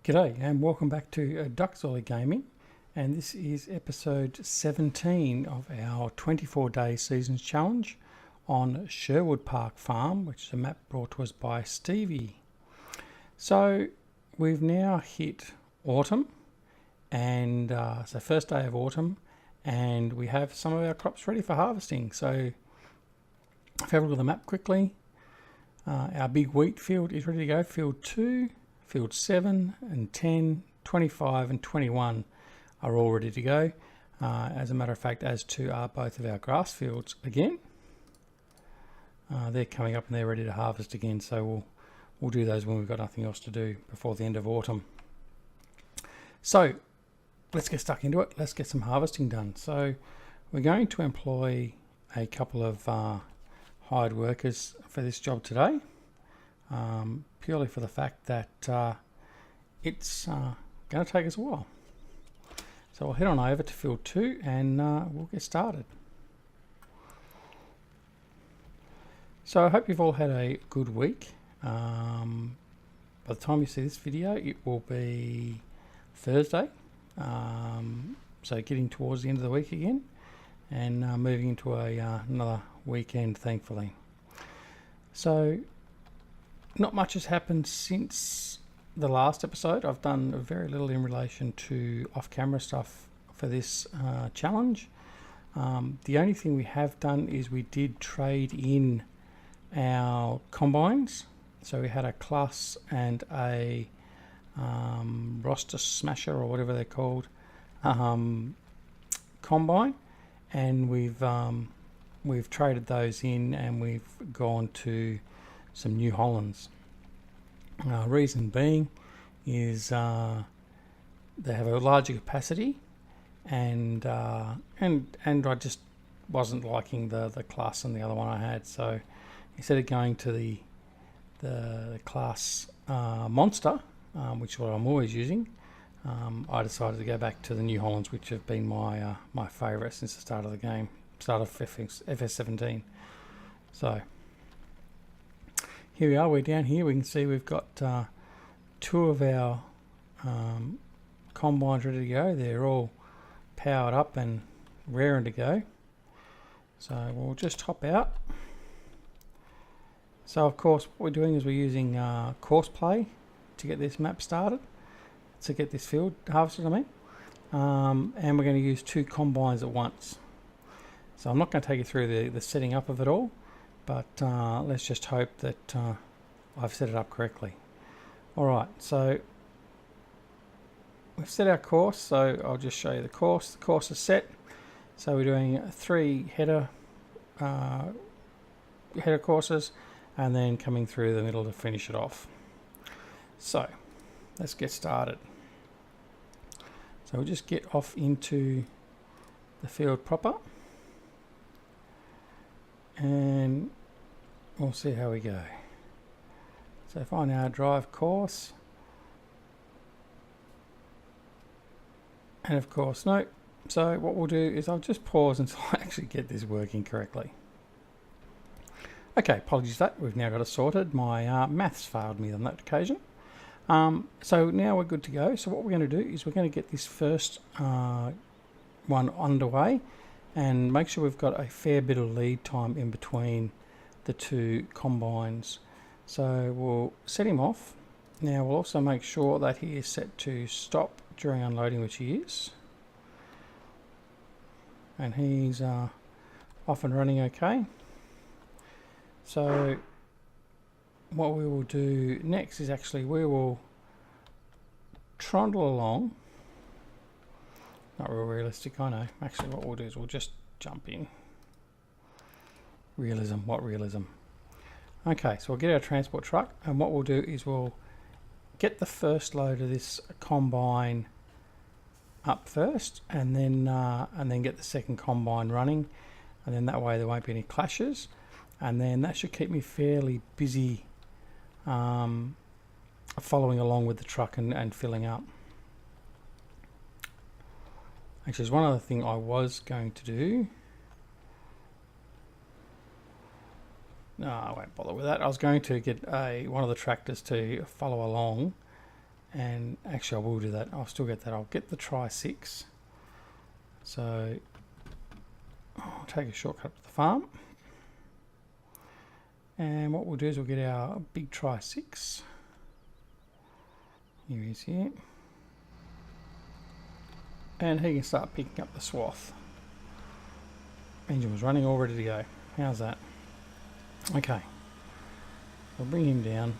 G'day and welcome back to Duckzorly Gaming, and this is episode 17 of our 24-day seasons challenge on Sherwood Park Farm, which is a map brought to us by Stevie. So we've now hit autumn, and so first day of autumn, and we have some of our crops ready for harvesting. So if I have a look at the map quickly, our big wheat field is ready to go. Field 2, Field 7 and 10, 25 and 21 are all ready to go. As a matter of fact, as to are both of our grass fields again. They're coming up and they're ready to harvest again, so we'll do those when we've got nothing else to do before the end of autumn. So let's get stuck into it. Let's get some harvesting done. So we're going to employ a couple of hired workers for this job today. Purely for the fact that it's going to take us a while. So we'll head on over to field 2 and we'll get started. So I hope you've all had a good week. By the time you see this video, it will be Thursday. So getting towards the end of the week again and moving into another weekend, thankfully. So not much has happened since the last episode. I've done very little in relation to off-camera stuff for this challenge. The only thing we have done is we did trade in our combines. So we had a Class and a roster smasher, or whatever they're called, combine, and we've traded those in and we've gone to some New Hollands. Reason being is they have a larger capacity, and I just wasn't liking the Class and the other one I had. So instead of going to the Class Monster, which is what I'm always using, I decided to go back to the New Hollands, which have been my favourite since the start of the game, start of FS17. So here we are, we're down here. We can see we've got 2 of our combines ready to go. They're all powered up and raring to go. So we'll just hop out. So of course what we're doing is we're using course play to get this map started, to get this field harvested, and we're going to use 2 combines at once. So I'm not going to take you through the setting up of it all, but let's just hope that I've set it up correctly. Alright, so we've set our course, so I'll just show you the course. The course is set, so we're doing 3 header courses and then coming through the middle to finish it off. So let's get started. So we'll just get off into the field proper and we'll see how we go. So if I now drive course, and of course no, so what we'll do is I'll just pause until I actually get this working correctly. Okay, apologies for that, we've now got it sorted. My maths failed me on that occasion. So now we're good to go. So what we're going to do is we're going to get this first one underway and make sure we've got a fair bit of lead time in between the 2 combines. So we'll set him off. Now we'll also make sure that he is set to stop during unloading, which he is. And he's off and running okay. So what we will do next is actually we will trundle along. Not real realistic, I know. Actually what we'll do is we'll just jump in. Realism, what realism? Okay, so we'll get our transport truck, and what we'll do is we'll get the first load of this combine up first, and then get the second combine running, and then that way there won't be any clashes, and then that should keep me fairly busy following along with the truck and filling up. Actually, there's one other thing I was going to do. No, I won't bother with that. I was going to get one of the tractors to follow along and actually I will do that. I'll still get that. I'll get the try 6. So I'll take a shortcut to the farm. And what we'll do is we'll get our big try 6. Here he is here. And he can start picking up the swath. Engine was running, all ready to go. How's that? Okay. We'll bring him down.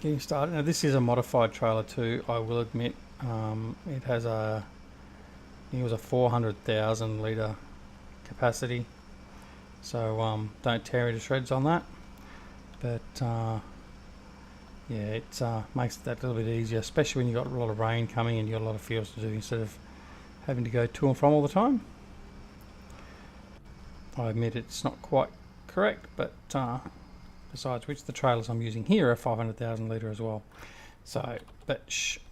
Getting started. Now this is a modified trailer too, I will admit. It has I think it was a 400,000 litre capacity. So don't tear into shreds on that. But yeah, it makes that a little bit easier, especially when you've got a lot of rain coming and you've got a lot of fields to do instead of having to go to and from all the time. I admit it's not quite correct, but besides which the trailers I'm using here are 500,000 litre as well. So, but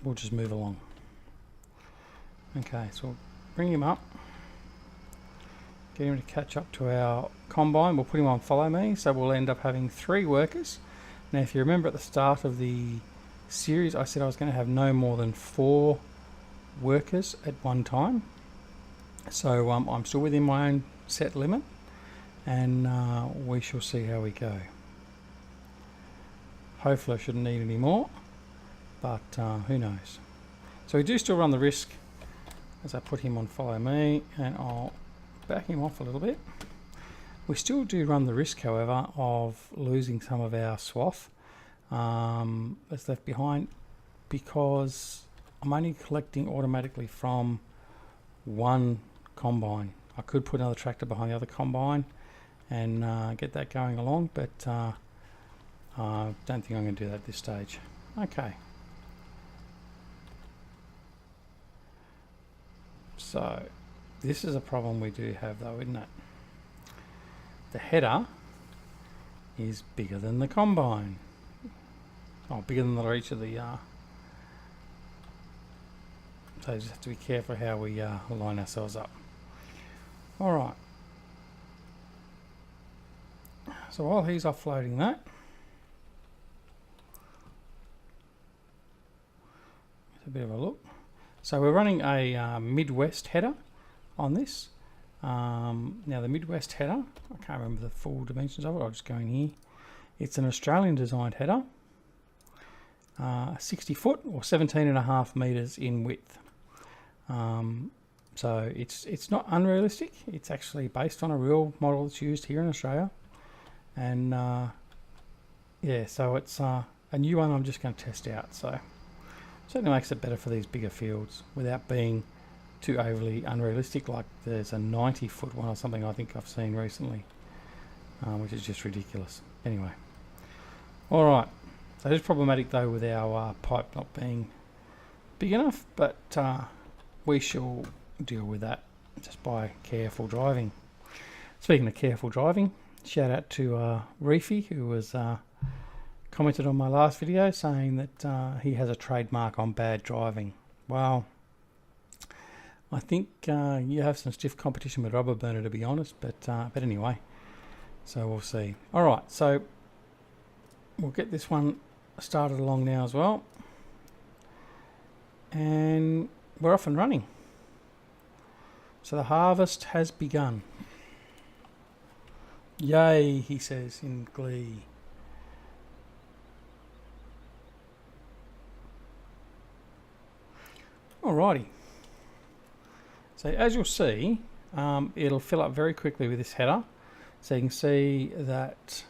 we'll just move along. Okay, so we'll bring him up, get him to catch up to our combine. We'll put him on follow me, so we'll end up having 3 workers. Now if you remember at the start of the series I said I was going to have no more than 4 workers at one time. So I'm still within my own set limit, and we shall see how we go. Hopefully I shouldn't need any more, but who knows. So we do still run the risk as I put him on follow me, and I'll back him off a little bit. We still do run the risk, however, of losing some of our swath that's left behind, because I'm only collecting automatically from one combine. I could put another tractor behind the other combine and get that going along, but I don't think I'm going to do that at this stage. Okay. So this is a problem we do have though, isn't it? The header is bigger than the combine. Oh, bigger than the reach of the so you just have to be careful how we line ourselves up. Alright. So while he's offloading that, a bit of a look. So we're running a Midwest header on this. Now the Midwest header, I can't remember the full dimensions of it, I'll just go in here. It's an Australian designed header, 60 foot or 17.5 metres in width. So it's not unrealistic. It's actually based on a real model that's used here in Australia, and yeah, so it's a new one I'm just going to test out. So certainly makes it better for these bigger fields without being too overly unrealistic. Like there's a 90 foot one or something I think I've seen recently, which is just ridiculous. Anyway, all right. So it's problematic though with our pipe not being big enough, but we shall deal with that just by careful driving. Speaking of careful driving, shout out to Reefy, who was commented on my last video saying that he has a trademark on bad driving. Well, I think you have some stiff competition with Rubber Burner, to be honest, but anyway, so we'll see. All right, so we'll get this one started along now as well, and we're off and running. So the harvest has begun. Yay, he says in glee. Alrighty. So as you'll see, it'll fill up very quickly with this header. So you can see that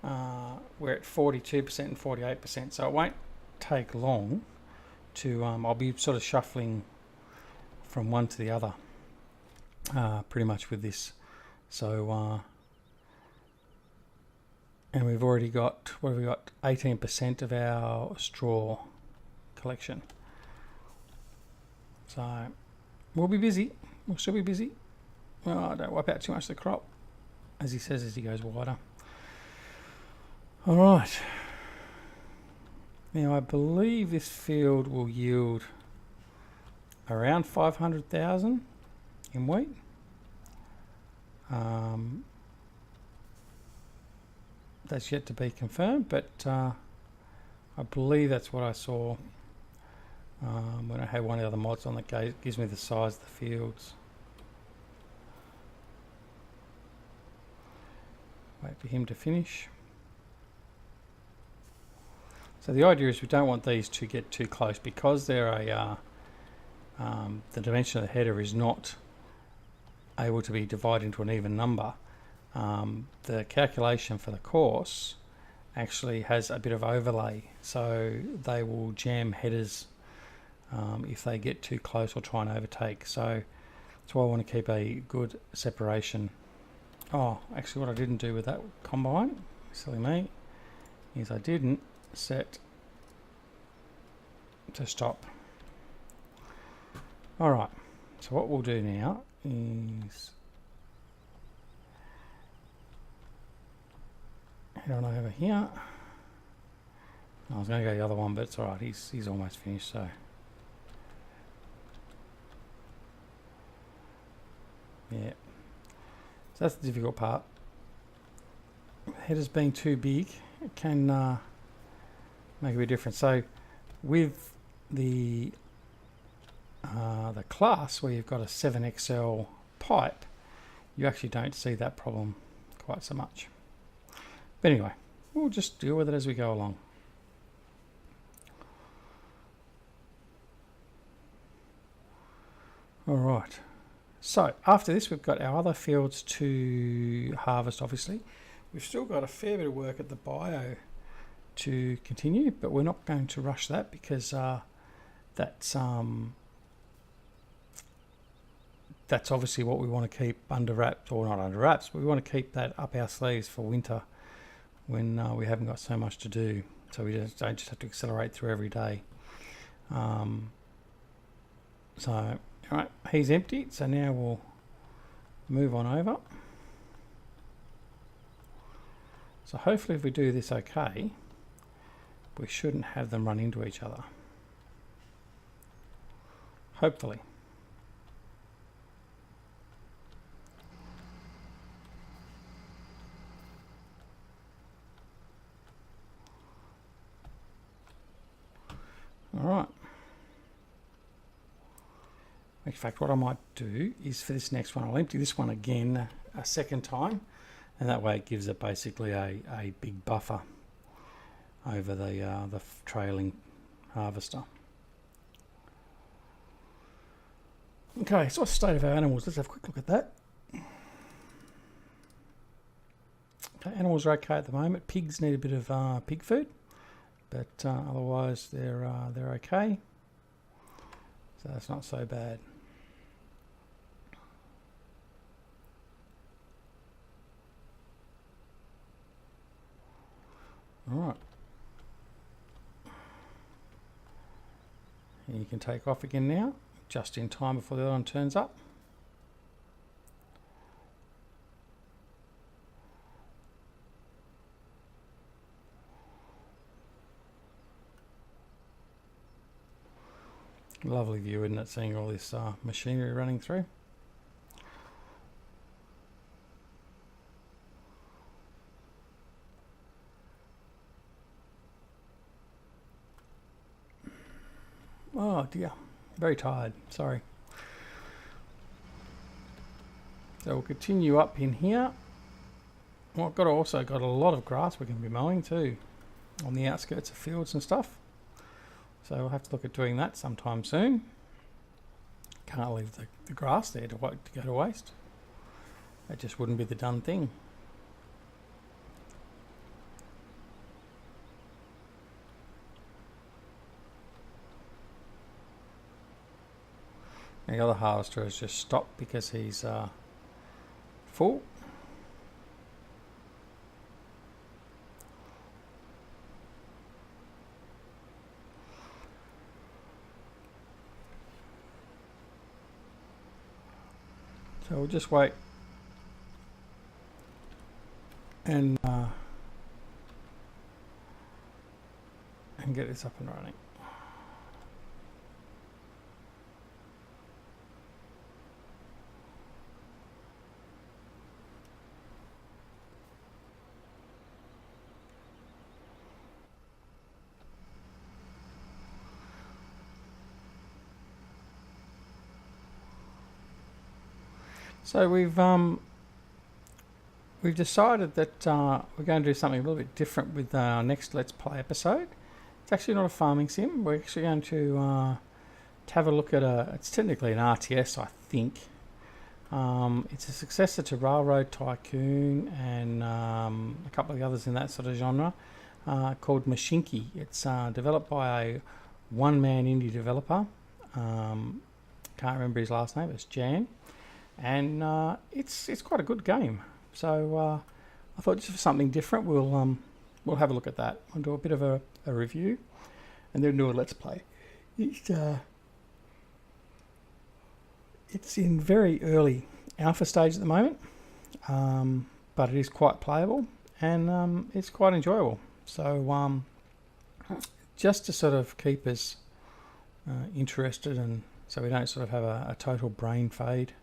we're at 42% and 48%. So it won't take long to, I'll be sort of shuffling from one to the other pretty much with this. So, and we've already got, what have we got, 18% of our straw collection. So we'll be busy. We'll still be busy. Oh, don't wipe out too much of the crop, as he says as he goes wider. All right. Now I believe this field will yield around 500,000 in wheat. that's yet to be confirmed, but I believe that's what I saw when I had one of the other mods on that gives me the size of the fields. Wait for him to finish. So the idea is we don't want these to get too close because they're the dimension of the header is not able to be divided into an even number. The calculation for the course actually has a bit of overlay, so they will jam headers if they get too close or try and overtake. So that's why I want to keep a good separation. Oh, actually what I didn't do with that combine, silly me, is I didn't set to stop. Alright, so what we'll do now is head on over here. I was going to go the other one, but it's alright, he's almost finished, so yeah. So that's the difficult part. Headers being too big, it can make a big difference. So with the class where you've got a 7XL pipe, you actually don't see that problem quite so much. But anyway, we'll just deal with it as we go along. All right. So after this, we've got our other fields to harvest, obviously. We've still got a fair bit of work at the bio to continue, but we're not going to rush that because that's obviously what we want to keep under wraps, or not under wraps, but we want to keep that up our sleeves for winter when we haven't got so much to do. So we don't just have to accelerate through every day. So, all right, he's empty, so now we'll move on over. So hopefully if we do this okay, we shouldn't have them run into each other. Hopefully. All right. In fact, what I might do is for this next one, I'll empty this one again a second time, and that way it gives it basically a big buffer over the trailing harvester. Okay, so what's the state of our animals? Let's have a quick look at that. Okay, animals are okay at the moment. Pigs need a bit of pig food, but otherwise they're okay. So that's not so bad. All right. And you can take off again now, just in time before the other one turns up. Lovely view, isn't it, seeing all this machinery running through. Oh dear, very tired, sorry. So we'll continue up in here. Well, I've also got a lot of grass we're going to be mowing too, on the outskirts of fields and stuff. So we'll have to look at doing that sometime soon. Can't leave the grass there to go to waste. That just wouldn't be the done thing. The other harvester has just stopped because he's full. So we'll just wait and get this up and running. So we've decided that we're going to do something a little bit different with our next Let's Play episode. It's actually not a farming sim. We're actually going to have a look at it's technically an RTS, I think. It's a successor to Railroad Tycoon and a couple of the others in that sort of genre, called Mashinki. It's developed by a one-man indie developer. Can't remember his last name. It's Jan, and it's quite a good game. So I thought just for something different, we'll have a look at that. We'll do a bit of a review, and then do a Let's Play. It's in very early alpha stage at the moment, but it is quite playable, and it's quite enjoyable. So just to sort of keep us interested, and so we don't sort of have a total brain fade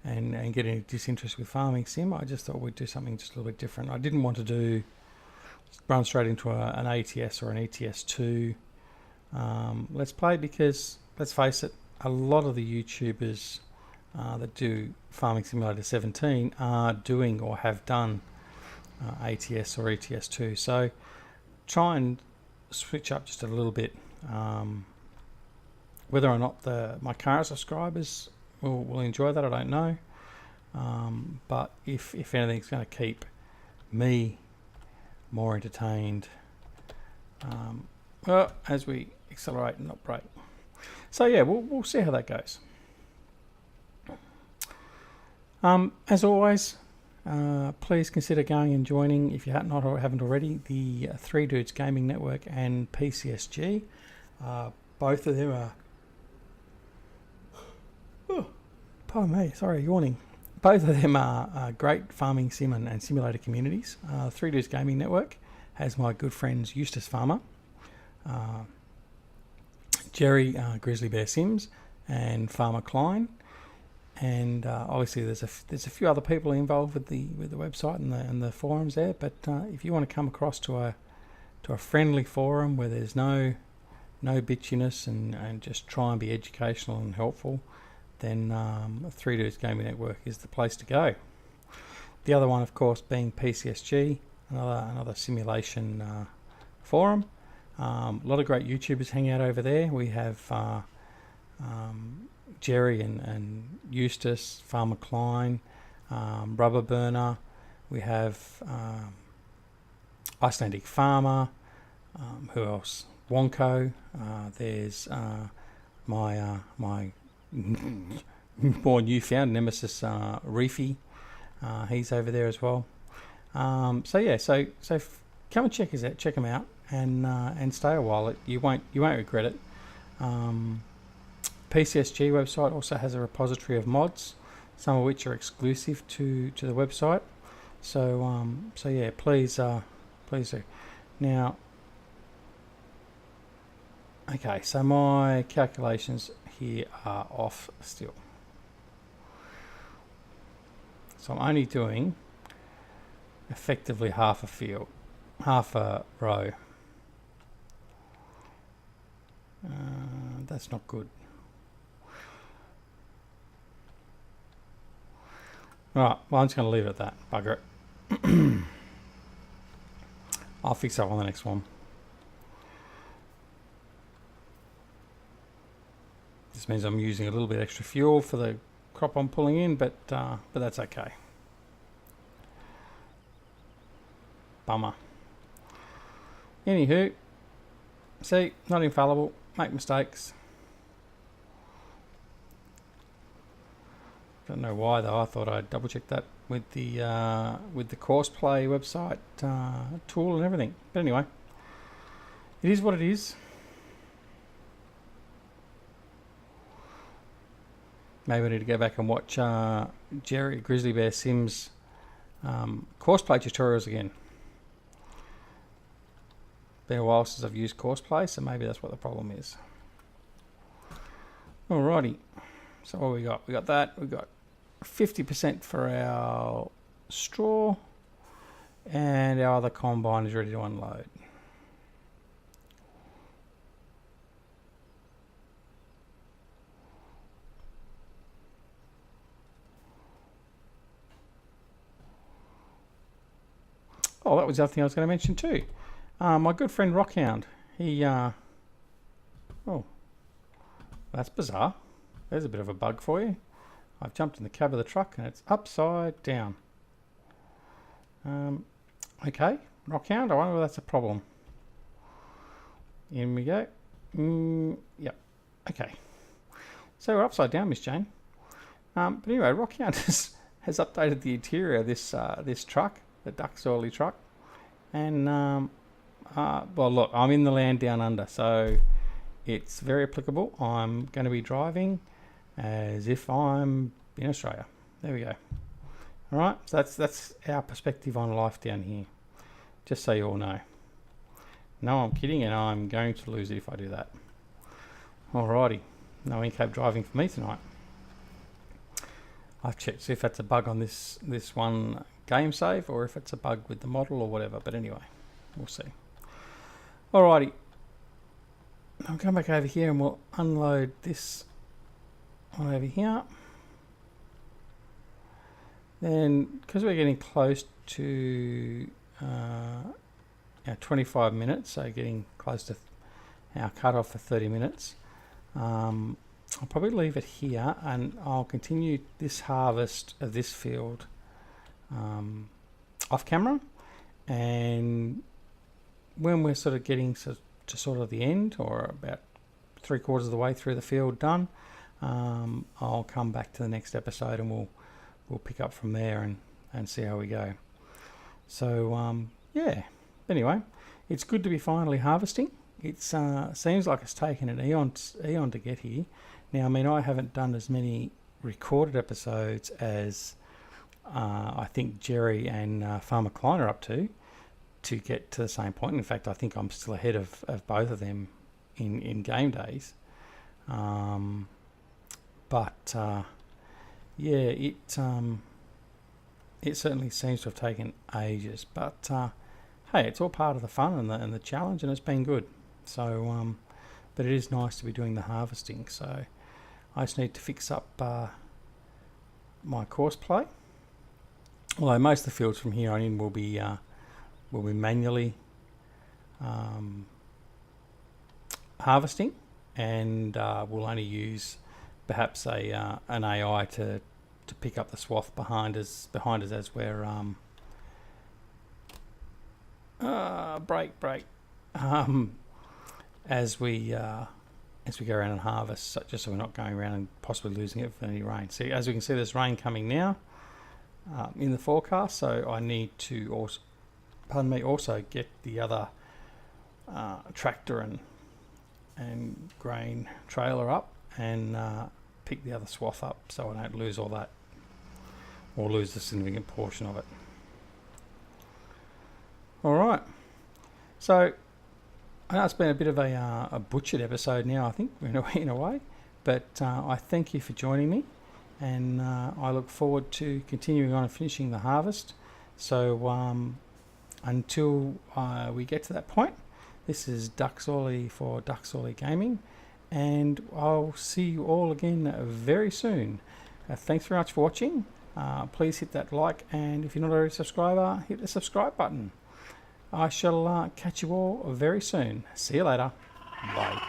and get any disinterest with farming sim, I just thought we'd do something just a little bit different. I didn't want to run straight into an ATS or an ETS2 Let's Play, because let's face it, a lot of the YouTubers that do Farming Simulator 17 are doing or have done ATS or ETS2. So try and switch up just a little bit. Whether or not my current subscribers will enjoy that, I don't know. But if anything's going to keep me more entertained, well, as we accelerate and not brake. So yeah, we'll see how that goes. As always, please consider going and joining, if you haven't already, the Three Dudes Gaming Network and PCSG. Both of them are... Oh, pardon me, sorry, yawning. Both of them are great farming sim and simulator communities. Three Dudes Gaming Network has my good friends Eustace Pharmer, Jerry, Grizzly Bear Sims, and Farmer Klein, and obviously there's a few other people involved with the website and the forums there. But if you want to come across to a friendly forum where there's no bitchiness and just try and be educational and helpful, then Three Dudes Gaming Network is the place to go. The other one, of course, being PCSG, another simulation forum. A lot of great YouTubers hang out over there. We have Jerry and Eustace, Farmer Klein, Rubber Burner. We have Icelandic Farmer. Who else? Wonko. There's my more newfound nemesis, Reefy. He's over there as well. So yeah, so come and check them out, and stay a while. You won't regret it. PCSG website also has a repository of mods, some of which are exclusive to the website. So yeah, please do. Now, okay, so my calculations here are off still. So I'm only doing effectively half a field, half a row. That's not good. Right, well, I'm just going to leave it at that. Bugger it. I'll fix up on the next one. This means I'm using a little bit extra fuel for the crop I'm pulling in, but that's okay. Bummer. Anywho, see, not infallible. Make mistakes. Don't know why though. I thought I'd double check that with the Courseplay website tool and everything. But anyway, it is what it is. Maybe I need to go back and watch Jerry Grizzly Bear Sims Courseplay tutorials again. Been a while since I've used Courseplay, so maybe that's what the problem is. Alrighty, so what we got? We got that. We got 50% for our straw, and our other combine is ready to unload. Oh, that was the other thing I was going to mention too. My good friend Rockhound, he, oh, that's bizarre. There's a bit of a bug for you. I've jumped in the cab of the truck and it's upside down. Okay, Rockhound, I wonder if that's a problem. In we go. Yep. Okay. So we're upside down, Miss Jane. But anyway, Rockhound has updated the interior of this truck, the Duckzorly truck. And, well, look, I'm in the land down under, so it's very applicable. I'm going to be driving as if I'm in Australia. There we go. All right, so that's our perspective on life down here. Just so you all know. No, I'm kidding, and I'm going to lose it if I do that. Alrighty, no in-cab driving for me tonight. I've checked see if that's a bug on this one game save, or if it's a bug with the model or whatever. But anyway, we'll see. Alrighty, I'll come back over here and we'll unload this one over here. Then, because we're getting close to 25 minutes, so getting close to our cutoff for 30 minutes, I'll probably leave it here and I'll continue this harvest of this field off camera. And when we're sort of getting to sort of the end, or about 3/4 of the way through the field done, I'll come back to the next episode and we'll pick up from there and see how we go. So yeah, anyway, it's good to be finally harvesting. It seems like it's taken an eon to get here. Now, I mean, I haven't done as many recorded episodes as I think Jerry and Farmer Klein are up to get to the same point. In fact, I think I'm still ahead of both of them in game days. But yeah, it certainly seems to have taken ages. But hey, it's all part of the fun and the challenge, and it's been good. So, but it is nice to be doing the harvesting. So I just need to fix up my course play. Although most of the fields from here on in will be manually harvesting, and we'll only use perhaps an AI to pick up the swath behind us as we're break as we go around and harvest, just so we're not going around and possibly losing it for any rain. See, as we can see, there's rain coming now in the forecast, so I need to also get the other tractor and grain trailer up and pick the other swath up, so I don't lose all that, or lose the significant portion of it. Alright, so I know it's been a bit of a butchered episode now, I think, in a way, but I thank you for joining me, and I look forward to continuing on and finishing the harvest. So until we get to that point, this is Duckzorly for Duckzorly Gaming, and I'll see you all again very soon. Thanks very much for watching. Please hit that like, and if you're not already a subscriber, hit the subscribe button. I shall catch you all very soon. See you later. Bye.